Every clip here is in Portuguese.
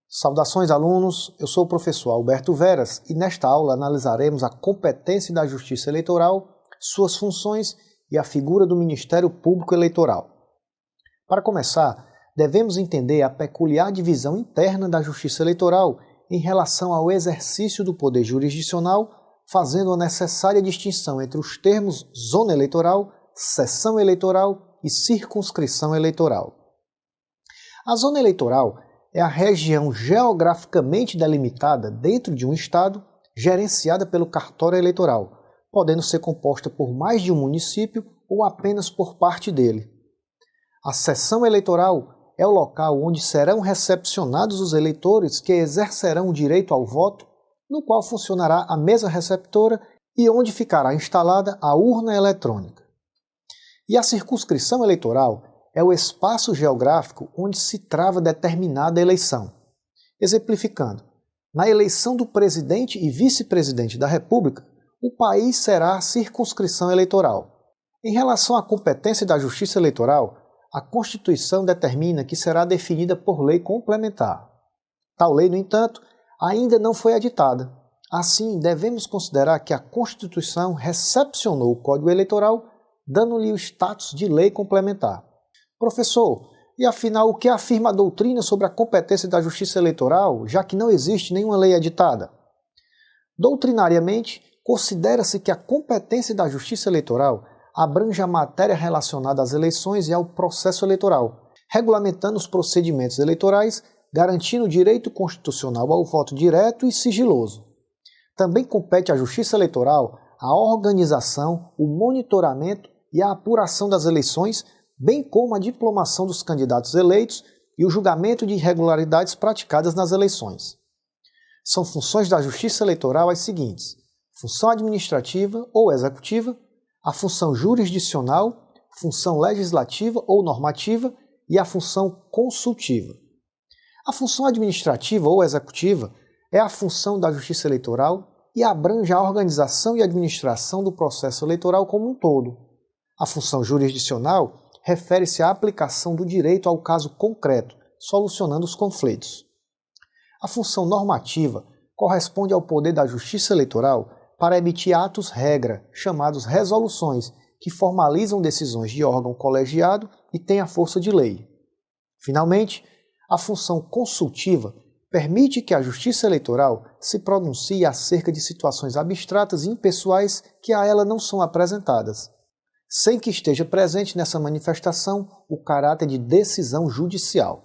Saudações, alunos! Eu sou o professor Alberto Veras e nesta aula analisaremos a competência da Justiça Eleitoral, suas funções e a figura do Ministério Público Eleitoral. Para começar, devemos entender a peculiar divisão interna da Justiça Eleitoral em relação ao exercício do poder jurisdicional, fazendo a necessária distinção entre os termos zona eleitoral, seção eleitoral e circunscrição eleitoral. A zona eleitoral é a região geograficamente delimitada dentro de um estado, gerenciada pelo cartório eleitoral, podendo ser composta por mais de um município ou apenas por parte dele. A seção eleitoral é o local onde serão recepcionados os eleitores que exercerão o direito ao voto, no qual funcionará a mesa receptora e onde ficará instalada a urna eletrônica. E a circunscrição eleitoral é o espaço geográfico onde se trava determinada eleição. Exemplificando, na eleição do presidente e vice-presidente da República, o país será a circunscrição eleitoral. Em relação à competência da Justiça Eleitoral, a Constituição determina que será definida por lei complementar. Tal lei, no entanto, ainda não foi editada. Assim, devemos considerar que a Constituição recepcionou o Código Eleitoral, dando-lhe o status de lei complementar. Professor, e afinal o que afirma a doutrina sobre a competência da Justiça Eleitoral, já que não existe nenhuma lei editada? Doutrinariamente, considera-se que a competência da Justiça Eleitoral abrange a matéria relacionada às eleições e ao processo eleitoral, regulamentando os procedimentos eleitorais, garantindo o direito constitucional ao voto direto e sigiloso. Também compete à Justiça Eleitoral a organização, o monitoramento e a apuração das eleições, bem como a diplomação dos candidatos eleitos e o julgamento de irregularidades praticadas nas eleições. São funções da Justiça Eleitoral as seguintes: função administrativa ou executiva, a função jurisdicional, função legislativa ou normativa e a função consultiva. A função administrativa ou executiva é a função da Justiça Eleitoral e abrange a organização e administração do processo eleitoral como um todo. A função jurisdicional refere-se à aplicação do direito ao caso concreto, solucionando os conflitos. A função normativa corresponde ao poder da Justiça Eleitoral para emitir atos-regra, chamados resoluções, que formalizam decisões de órgão colegiado e têm a força de lei. Finalmente, a função consultiva permite que a Justiça Eleitoral se pronuncie acerca de situações abstratas e impessoais que a ela não são apresentadas, sem que esteja presente nessa manifestação o caráter de decisão judicial.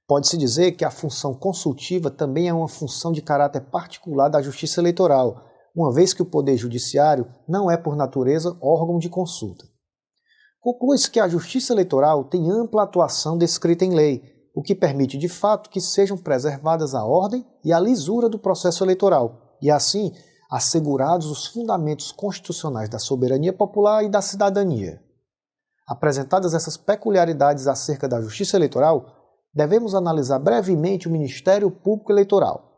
Pode-se dizer que a função consultiva também é uma função de caráter particular da Justiça Eleitoral, uma vez que o Poder Judiciário não é, por natureza, órgão de consulta. Conclui-se que a Justiça Eleitoral tem ampla atuação descrita em lei, o que permite, de fato, que sejam preservadas a ordem e a lisura do processo eleitoral, e assim assegurados os fundamentos constitucionais da soberania popular e da cidadania. Apresentadas essas peculiaridades acerca da Justiça Eleitoral, devemos analisar brevemente o Ministério Público Eleitoral.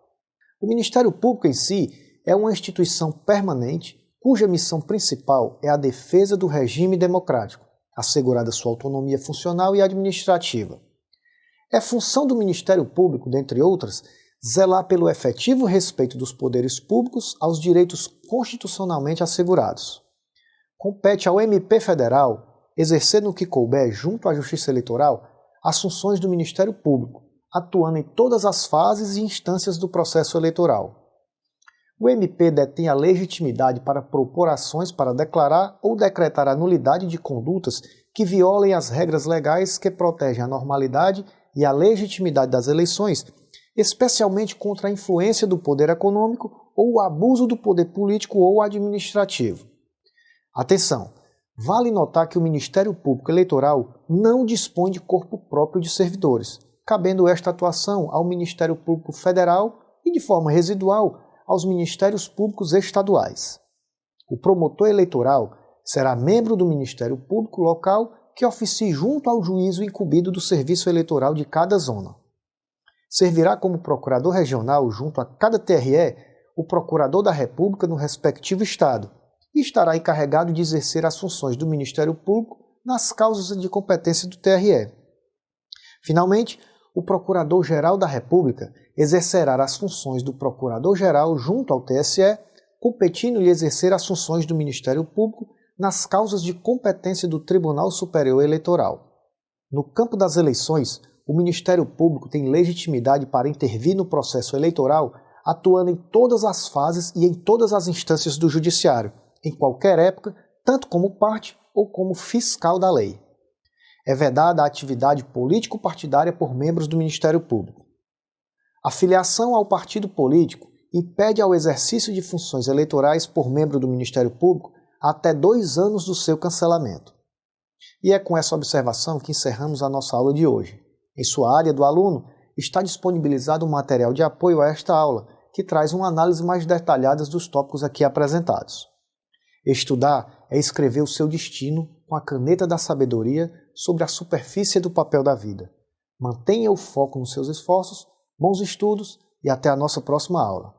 O Ministério Público em si é uma instituição permanente cuja missão principal é a defesa do regime democrático, assegurada sua autonomia funcional e administrativa. É função do Ministério Público, dentre outras, zelar pelo efetivo respeito dos poderes públicos aos direitos constitucionalmente assegurados. Compete ao MP Federal exercer no que couber junto à Justiça Eleitoral as funções do Ministério Público, atuando em todas as fases e instâncias do processo eleitoral. O MP detém a legitimidade para propor ações para declarar ou decretar a nulidade de condutas que violem as regras legais que protegem a normalidade e a legitimidade das eleições, especialmente contra a influência do poder econômico ou o abuso do poder político ou administrativo. Atenção! Vale notar que o Ministério Público Eleitoral não dispõe de corpo próprio de servidores, cabendo esta atuação ao Ministério Público Federal e, de forma residual, aos Ministérios Públicos Estaduais. O promotor eleitoral será membro do Ministério Público local que oficie junto ao juízo incumbido do serviço eleitoral de cada zona. Servirá como procurador regional junto a cada TRE o procurador da República no respectivo estado e estará encarregado de exercer as funções do Ministério Público nas causas de competência do TRE. Finalmente, o Procurador-Geral da República exercerá as funções do Procurador-Geral junto ao TSE, competindo-lhe exercer as funções do Ministério Público nas causas de competência do Tribunal Superior Eleitoral. No campo das eleições, o Ministério Público tem legitimidade para intervir no processo eleitoral, atuando em todas as fases e em todas as instâncias do Judiciário, em qualquer época, tanto como parte ou como fiscal da lei. É vedada a atividade político-partidária por membros do Ministério Público. A filiação ao partido político impede ao exercício de funções eleitorais por membro do Ministério Público até 2 anos do seu cancelamento. E é com essa observação que encerramos a nossa aula de hoje. Em sua área do aluno, está disponibilizado um material de apoio a esta aula, que traz uma análise mais detalhada dos tópicos aqui apresentados. Estudar é escrever o seu destino com a caneta da sabedoria sobre a superfície do papel da vida. Mantenha o foco nos seus esforços, bons estudos e até a nossa próxima aula.